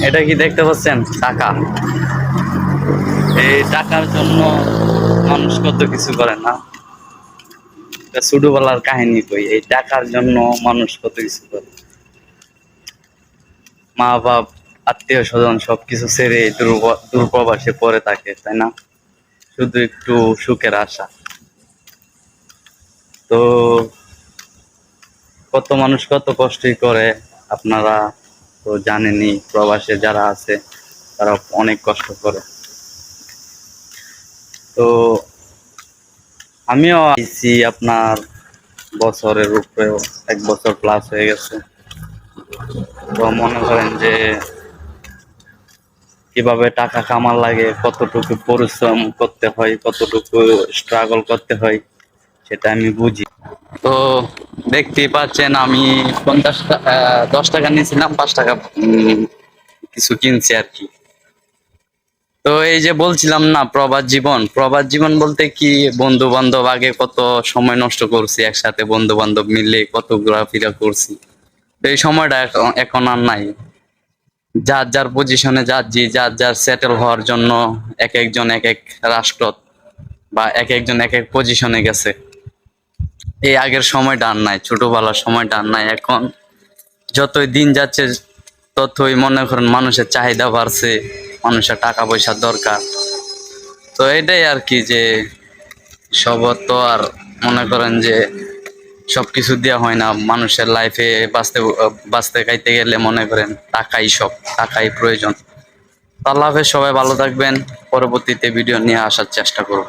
এটা কি দেখতে পাচ্ছেন? টাকা। এই টাকার জন্য মানুষ কত কিছু করে না। ছোটবেলার কাহিনী কই, এই টাকার জন্য মানুষ কত কিছু করে। মা বাপ, আত্মীয় স্বজন সবকিছু ছেড়ে দূরপ্রবাসে পড়ে থাকে, তাই না? শুধু একটু সুখের আশা। তো কত মানুষ কত কষ্টই করে, আপনারা তো জানেনই। প্রবাসে যারা আছে তারা অনেক কষ্ট করে। তো আমিও আইছি আপনার বছরের উপরেও, 1 বছর প্লাস হয়ে গেছে। তো মনে করেন যে কিভাবে টাকা কামার লাগে, কতটুকু পরিশ্রম করতে হয়, কতটুকু স্ট্রাগল করতে হয়, সেটা আমি বুঝি। তো দেখতেই পাচ্ছেন আমি 10 টাকা নিয়েছিলাম, 5 টাকা কিছু কিনছি আর কি। তো এই যে বলছিলাম না, প্রবাস জীবন বলতে কি, বন্ধু বান্ধব, আগে কত সময় নষ্ট করছি একসাথে, বন্ধু বান্ধব মিলে কত ঘোরাফেরা করছি। তো এই সময়টা এখন আর নাই। যার যার পজিশনে যার যার সেটেল হওয়ার জন্য এক একজন এক এক রাষ্ট্র বা এক একজন এক এক পজিশনে গেছে। এই আগের সময়টা আর নাই, ছোটবেলার সময়টা আর নাই। এখন যতই দিন যাচ্ছে ততই মনে করেন মানুষের চাহিদা বাড়ছে, মানুষের টাকা পয়সার দরকার। তো এটাই আর কি, যে সবার তো আর মনে করেন যে সবকিছু দেওয়া হয় না। মানুষের লাইফে বাঁচতে খাইতে গেলে মনে করেন টাকাই প্রয়োজন। আল্লাহ হাফেজ, সবাই ভালো থাকবেন। পরবর্তীতে ভিডিও নিয়ে আসার চেষ্টা করব।